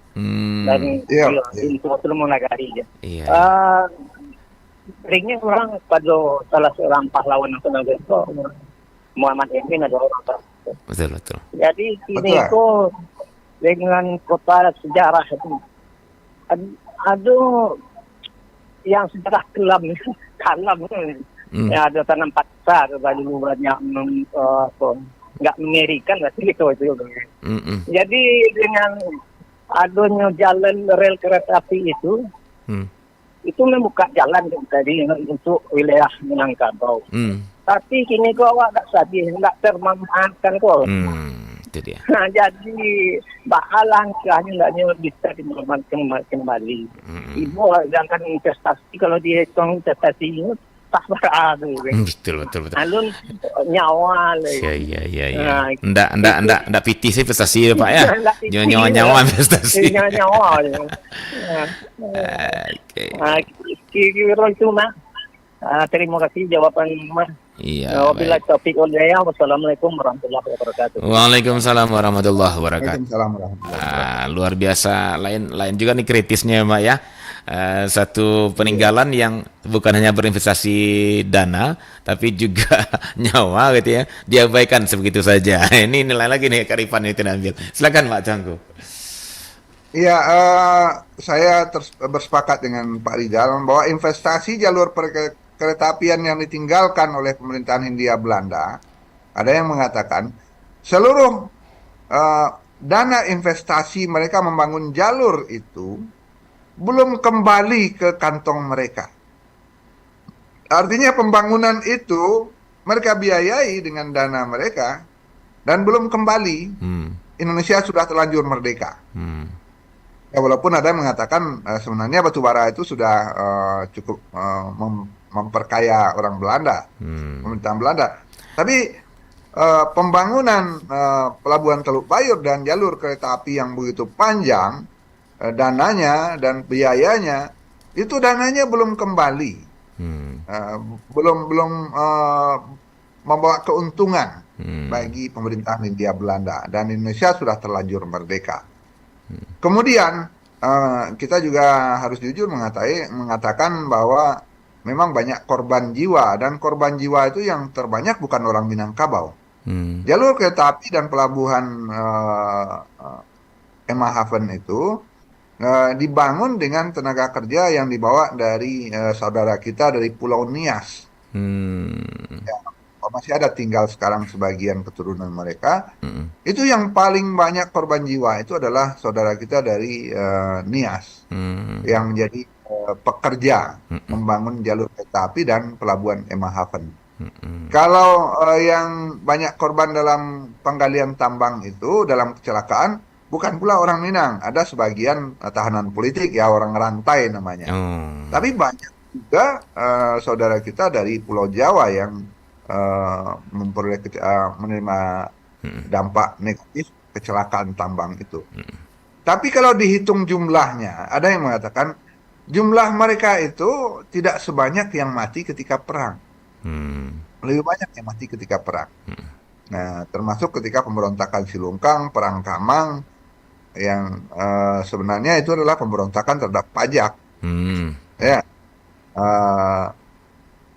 Dan Iya. Lunto tu nemu nagari je. Iya. Seringnya orang pada salah seorang pahlawan nasional itu Muhammad Emin ada orang tersebut. Betul betul. Jadi kini Betul. itu dengan kota sejarah itu ada yang sejarah kelam kalam ya ada tanam paksa terlalu banyak nggak mengerikan lah gitu itu. Jadi dengan adanya jalan rel kereta api itu membuka jalan tadi untuk wilayah Minangkabau. Tapi kini kok awak tak sadar, tak termanfaatkan kok. Itu dia. Nah, jadi bahalang hanya bisa dimanfaatkan kembali. Ibu sedangkan investasi kalau dihitung investasi ini tak berada. Betul. Alun nyawa lah. Ya. Ndak pitih sih investasi Pak ya. Nyawa investasi. Nyawa. Oke. Kira itu nak. Terima kasih jawaban Mas. Iya. Wabillahi taufiq wal hidayah. Wassalamualaikum warahmatullahi wabarakatuh. Waalaikumsalam warahmatullahi wabarakatuh. Waalaikumsalam warahmatullahi wabarakatuh. Luar biasa, lain juga nih kritisnya Mbak ya. Satu peninggalan yang bukan hanya berinvestasi dana, tapi juga nyawa gitu ya, diabaikan sebegitu saja. Ini nilai lagi nih kearifan itu diambil. Silakan Pak Canggu. Iya, saya bersepakat dengan Pak Rizal bahwa investasi jalur kereta apian yang ditinggalkan oleh pemerintahan Hindia Belanda, ada yang mengatakan seluruh dana investasi mereka membangun jalur itu belum kembali ke kantong mereka. Artinya pembangunan itu mereka biayai dengan dana mereka dan belum kembali. Indonesia sudah terlanjur merdeka. Ya, walaupun ada yang mengatakan sebenarnya batubara itu sudah cukup memperkaya orang Belanda, pemerintahan Belanda. Tapi pembangunan pelabuhan Teluk Bayur dan jalur kereta api yang begitu panjang, dananya dan biayanya itu dananya belum kembali, belum membawa keuntungan bagi pemerintahan Hindia Belanda, dan Indonesia sudah terlanjur merdeka. Kemudian kita juga harus jujur mengatakan bahwa memang banyak korban jiwa, dan korban jiwa itu yang terbanyak bukan orang Minangkabau. Jalur kereta api dan pelabuhan Emmahaven itu dibangun dengan tenaga kerja yang dibawa dari saudara kita dari Pulau Nias. Ya, masih ada tinggal sekarang sebagian keturunan mereka. Itu yang paling banyak korban jiwa itu adalah saudara kita dari Nias yang jadi pekerja membangun jalur kereta api dan pelabuhan Emmahaven. Kalau yang banyak korban dalam penggalian tambang itu dalam kecelakaan bukan pula orang Minang, ada sebagian tahanan politik ya, orang rantai namanya. Tapi banyak juga saudara kita dari Pulau Jawa yang menerima dampak negatif kecelakaan tambang itu. Tapi kalau dihitung jumlahnya, ada yang mengatakan jumlah mereka itu tidak sebanyak yang mati ketika perang. Lebih banyak yang mati ketika perang. Nah, termasuk ketika pemberontakan Silungkang, Perang Kamang, yang sebenarnya itu adalah pemberontakan terhadap pajak. Ya.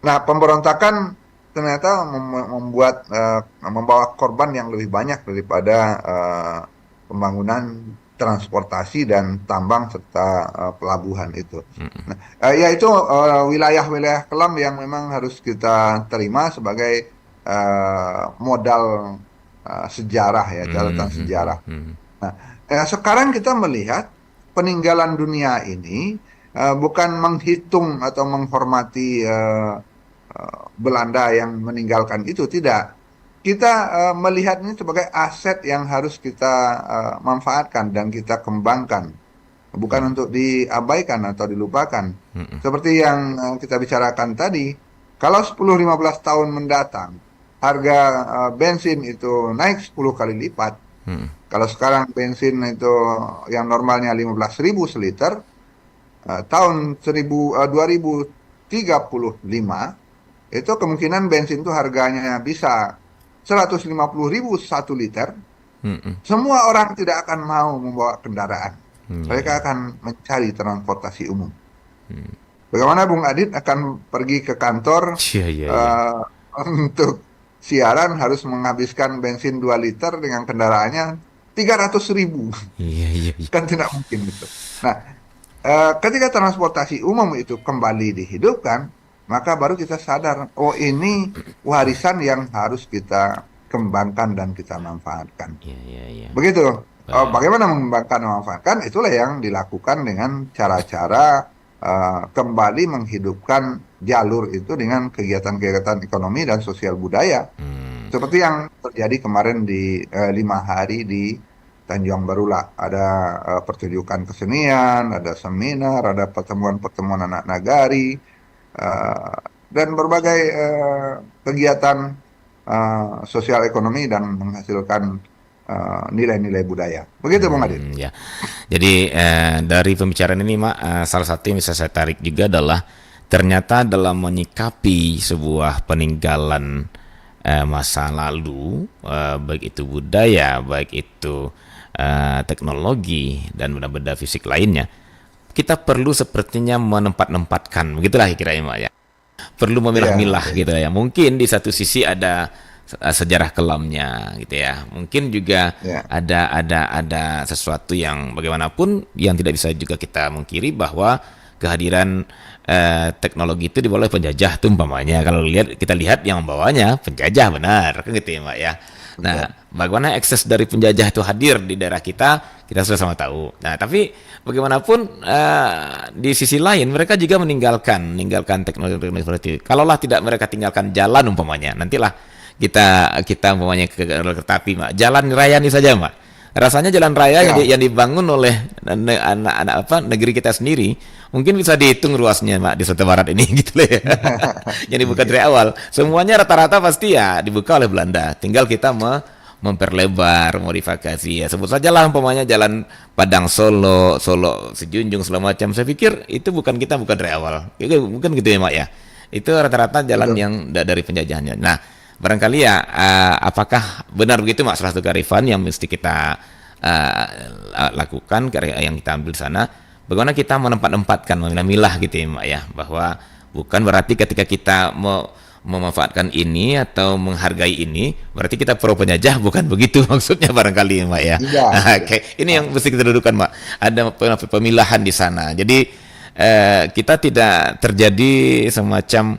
Nah, pemberontakan ternyata membawa korban yang lebih banyak daripada pembangunan transportasi dan tambang serta pelabuhan itu. Nah, yaitu wilayah-wilayah kelam yang memang harus kita terima sebagai modal sejarah ya, catatan sejarah. Nah, sekarang kita melihat peninggalan dunia ini bukan menghitung atau menghormati Belanda yang meninggalkan itu, tidak. Kita melihat ini sebagai aset yang harus kita manfaatkan dan kita kembangkan, bukan untuk diabaikan atau dilupakan. Seperti yang kita bicarakan tadi, kalau 10-15 tahun mendatang harga bensin itu naik 10 kali lipat. Kalau sekarang bensin itu yang normalnya 15.000 seliter, tahun 2035 itu kemungkinan bensin itu harganya bisa 150.000 1 liter. Semua orang tidak akan mau membawa kendaraan. Mereka akan mencari transportasi umum. Bagaimana Bung Adit akan pergi ke kantor untuk siaran harus menghabiskan bensin 2 liter dengan kendaraannya 300.000. Kan tidak mungkin gitu. Nah, ketika transportasi umum itu kembali dihidupkan, maka baru kita sadar, oh ini warisan yang harus kita kembangkan dan kita manfaatkan. Iya, iya, iya. Begitu. Baik. Bagaimana mengembangkan dan memanfaatkan, itulah yang dilakukan dengan cara-cara kembali menghidupkan jalur itu dengan kegiatan-kegiatan ekonomi dan sosial budaya. Seperti yang terjadi kemarin di 5 hari di Tanjung Barulah. Ada pertunjukan kesenian, ada seminar, ada pertemuan-pertemuan anak nagari, dan berbagai kegiatan sosial ekonomi dan menghasilkan nilai-nilai budaya. Begitu, Bung Adit. Ya. Jadi dari pembicaraan ini, Mak, salah satu yang bisa saya tarik juga adalah ternyata dalam menyikapi sebuah peninggalan masa lalu, baik itu budaya, baik itu teknologi dan benda-benda fisik lainnya, kita perlu sepertinya menempat-nempatkan, begitulah kira-kira, Mak, ya. Perlu memilah-milah gitu ya. Mungkin di satu sisi ada sejarah kelamnya gitu ya. Mungkin juga ada sesuatu yang bagaimanapun yang tidak bisa juga kita mungkiri bahwa kehadiran teknologi itu dibawa oleh penjajah tuh umpamanya. Kalau kita lihat yang membawanya penjajah, benar kan gitu ya, Mbak ya. Nah, bagaimana akses dari penjajah itu hadir di daerah kita sudah sama tahu. Nah, tapi bagaimanapun di sisi lain mereka juga meninggalkan teknologi seperti itu. Kalaulah tidak mereka tinggalkan jalan umpamanya, nantilah kita umpamanya ke kereta api, Mak. Jalan raya ini saja, Mak. Rasanya jalan raya yang dibangun oleh anak-anak negeri kita sendiri mungkin bisa dihitung ruasnya, Mak, di Sumatera Barat ini gitu ya. Yang dibuka dari awal. Semuanya rata-rata pasti ya dibuka oleh Belanda. Tinggal kita memperlebar, modifikasi ya. Sebut saja lah umpamanya jalan Padang Solo Sejunjung segala macam. Saya pikir itu bukan dari awal. Mungkin gitu ya, Mak ya. Itu rata-rata jalan yang dari penjajahannya. Nah, barangkali ya, apakah benar begitu, Mak, salah satu kearifan yang mesti kita lakukan, yang kita ambil di sana, bagaimana kita menempat-tempatkan, memilah-milah gitu ya, Mak ya, bahwa bukan berarti ketika kita memanfaatkan ini atau menghargai ini, berarti kita pro penjajah, bukan begitu maksudnya barangkali, Mak ya. Oke. Ini yang mesti kita dudukan, Mak. Ada pemilahan di sana. Jadi kita tidak terjadi semacam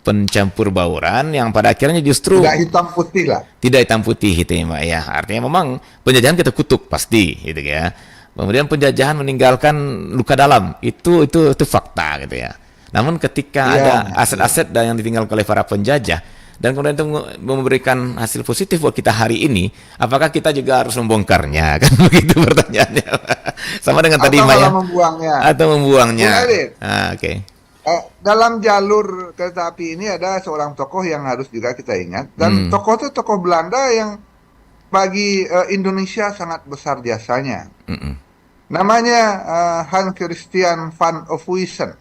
pencampur bauran yang pada akhirnya justru tidak hitam putih lah. Tidak hitam putih gitu ya, Mbak ya. Artinya memang penjajahan kita kutuk pasti gitu ya. Kemudian penjajahan meninggalkan luka dalam. Itu fakta gitu ya. Namun ketika ada aset-aset yang ditinggalkan oleh para penjajah dan kemudian itu memberikan hasil positif buat kita hari ini, apakah kita juga harus membongkarnya? Kan begitu pertanyaannya. Sama dengan tadi, Mbak ya. Atau membuangnya. Oke. Dalam jalur kereta api ini ada seorang tokoh yang harus juga kita ingat, dan tokoh itu tokoh Belanda yang bagi Indonesia sangat besar jasanya. Namanya Hans Christian van Ophuijsen.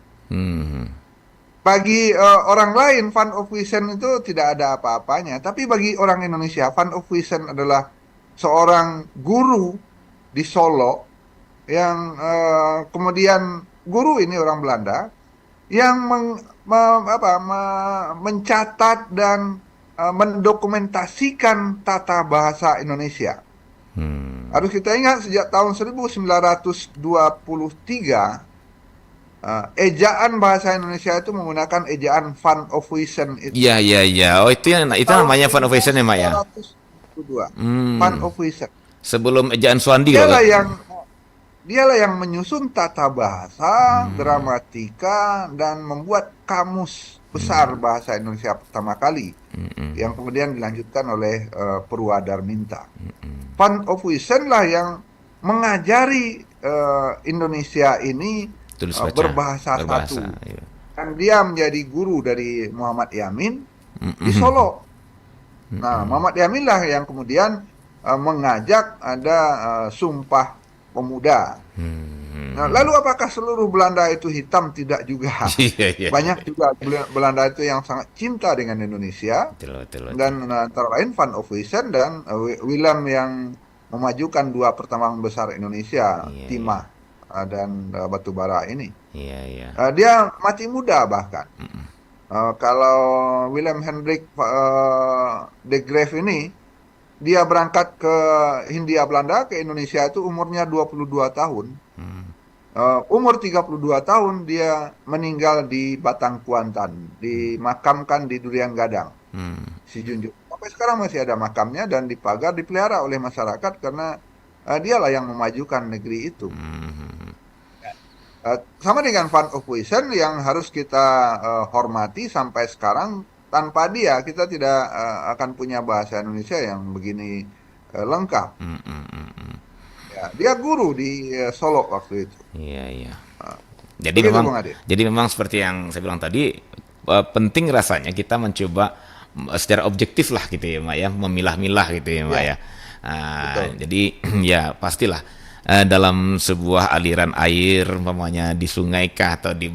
Bagi orang lain Van Ophuijsen itu tidak ada apa-apanya, tapi bagi orang Indonesia Van Ophuijsen adalah seorang guru di Solo yang kemudian guru ini orang Belanda yang mencatat dan mendokumentasikan tata bahasa Indonesia. Harus kita ingat sejak tahun 1923 ejaan bahasa Indonesia itu menggunakan ejaan Van Ophuijsen itu. Iya. Oh, itu namanya Van Ophuijsen ya, Mak ya. 1922. Van Ophuijsen. Sebelum ejaan Swandi Dialah yang menyusun tata bahasa, gramatika, dan membuat kamus besar bahasa Indonesia pertama kali, yang kemudian dilanjutkan oleh Purwadarminta. Van Ophuijsen lah yang mengajari Indonesia ini berbahasa satu. Iya. Dan dia menjadi guru dari Muhammad Yamin di Solo. Nah, Muhammad Yamin lah yang kemudian mengajak ada Sumpah Pemuda. Nah, lalu apakah seluruh Belanda itu hitam? Tidak juga. Banyak juga Belanda itu yang sangat cinta dengan Indonesia. Dan antara lain Van Ophuijsen dan Willem yang memajukan dua pertambangan besar Indonesia, timah dan batubara ini. Dia mati muda bahkan. Kalau Willem Hendrik de Graaf ini, dia berangkat ke Hindia Belanda, ke Indonesia itu umurnya 22 tahun. umur 32 tahun dia meninggal di Batang Kuantan, dimakamkan di Durian Gadang, si Junjung. Sampai sekarang masih ada makamnya dan dipagar, dipelihara oleh masyarakat karena dialah yang memajukan negeri itu. Sama dengan Van Ophuijsen yang harus kita hormati sampai sekarang. Tanpa dia kita tidak akan punya bahasa Indonesia yang begini lengkap. Ya, dia guru di Solo waktu itu. Iya, iya. Jadi Jadi memang seperti yang saya bilang tadi, penting rasanya kita mencoba secara objektif lah gitu ya, Mak ya, memilah-milah gitu ya, Mak ya. Jadi ya pastilah dalam sebuah aliran air, umpamanya di sungai kah atau di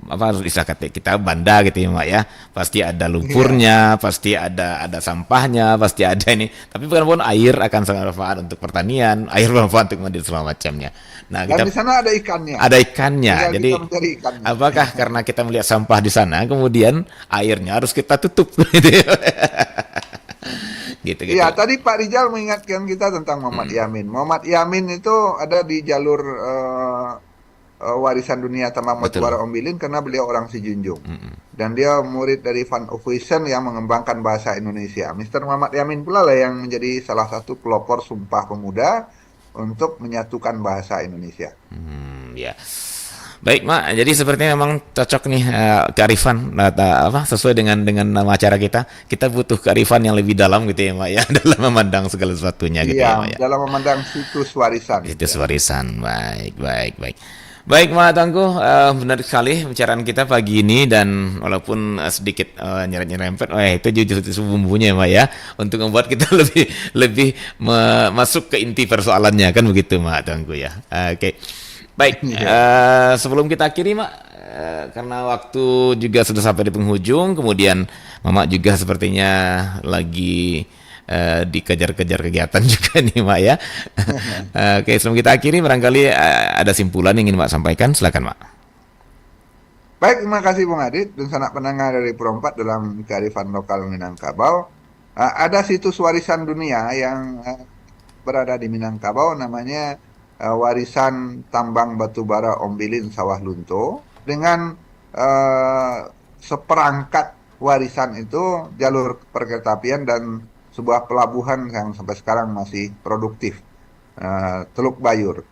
apa harus kita banda gitu ya, Mak ya, pasti ada lumpurnya, pasti ada sampahnya, pasti ada ini. Tapi bukan pun air akan sangat bermanfaat untuk pertanian, air bermanfaat untuk mandi segala macamnya. Nah, dan di sana ada ikannya. Ada ikannya. Jadi ikannya. apakah karena kita melihat sampah di sana, kemudian airnya harus kita tutup gitu ya? Gitu. Iya, tadi Pak Rijal mengingatkan kita tentang Muhammad Yamin. Muhammad Yamin itu ada di jalur warisan dunia tambang batubara Ombilin karena beliau orang Sijunjung. Dan dia murid dari Van Ophuijsen yang mengembangkan bahasa Indonesia. Mr. Muhammad Yamin pula lah yang menjadi salah satu pelopor Sumpah Pemuda untuk menyatukan bahasa Indonesia. Ya. Baik, Mak. Jadi sepertinya memang cocok nih kearifan sesuai dengan nama acara kita. Kita butuh kearifan yang lebih dalam gitu ya, Mak ya, dalam memandang segala sesuatunya gitu ya, Mak ya. Dalam memandang situs warisan. Situs warisan. Baik. Baik, Mak Tangguh, benar sekali pembicaraan kita pagi ini, dan walaupun sedikit nyerempet, itu justru bumbunya, Mak ya, untuk membuat kita lebih masuk ke inti persoalannya, kan begitu, Mak Tangguh ya. Oke. Baik, sebelum kita akhiri, Mak, karena waktu juga sudah sampai di penghujung, kemudian Mama juga sepertinya lagi dikejar-kejar kegiatan juga nih, Mak ya. Oke, sebelum kita akhiri, barangkali ada simpulan yang ingin Mak sampaikan, silakan, Mak. Baik, terima kasih Bung Adit dan sanak pendengar dari Perompak dalam kearifan lokal Minangkabau. Ada situs warisan dunia yang berada di Minangkabau, namanya warisan tambang batubara Ombilin Sawah Lunto, dengan seperangkat warisan itu jalur perkeretaapian dan sebuah pelabuhan yang sampai sekarang masih produktif, Teluk Bayur.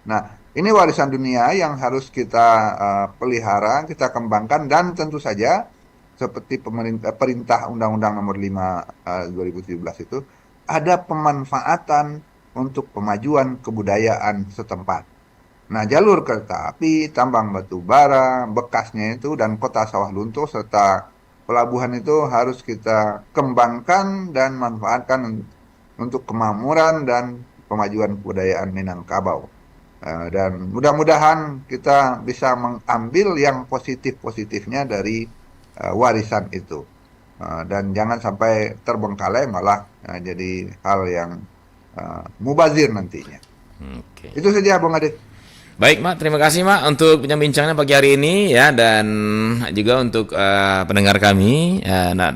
Nah, ini warisan dunia yang harus kita pelihara, kita kembangkan, dan tentu saja seperti perintah Undang-Undang Nomor 5 2017 itu ada pemanfaatan untuk pemajuan kebudayaan setempat. Nah, jalur kereta api, tambang batu bara, bekasnya itu, dan kota Sawah Lunto serta pelabuhan itu harus kita kembangkan dan manfaatkan untuk kemakmuran dan pemajuan kebudayaan Minangkabau. Dan mudah-mudahan kita bisa mengambil yang positif-positifnya dari warisan itu. Dan jangan sampai terbengkalai malah jadi hal yang mubazir nantinya. Itu saja, Bung Adit. Baik, Mak, terima kasih, Mak, untuk bincang-bincangnya pagi hari ini ya, dan juga untuk pendengar kami,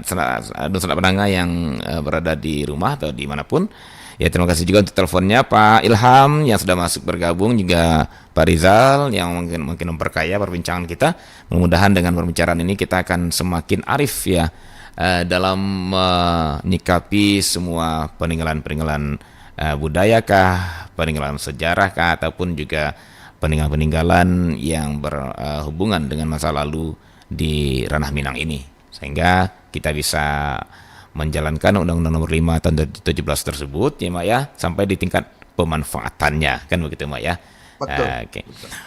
sanak pendengar yang berada di rumah atau dimanapun. Ya, terima kasih juga untuk teleponnya Pak Ilham yang sudah masuk bergabung, juga Pak Rizal yang mungkin memperkaya perbincangan kita. Mudah-mudahan dengan pembicaraan ini kita akan semakin arif ya dalam menyikapi semua peninggalan-peninggalan budayakah, peninggalan sejarahkah, ataupun juga peninggalan-peninggalan yang berhubungan dengan masa lalu di ranah Minang ini, sehingga kita bisa menjalankan Undang-Undang Nomor 5 tahun 2017 tersebut ya, Mak ya, sampai di tingkat pemanfaatannya, kan begitu, Mak ya. Betul. Oke.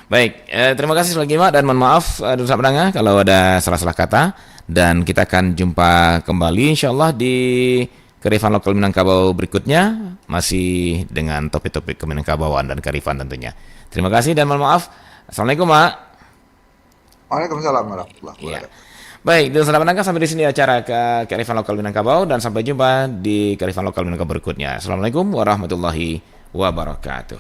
Baik, terima kasih lagi, Mak, dan mohon maaf dosa pendengar kalau ada salah-salah kata, dan kita akan jumpa kembali insyaallah di kearifan lokal Minangkabau berikutnya, masih dengan topik-topik keminangkabauan dan kearifan tentunya. Terima kasih dan mohon maaf. Assalamualaikum, Mak. Waalaikumsalam warahmatullahi wabarakatuh. Baik, dan sahabat pendengar, sampai di sini acara kearifan lokal Minangkabau, dan sampai jumpa di kearifan lokal Minangkabau berikutnya. Assalamualaikum warahmatullahi wabarakatuh.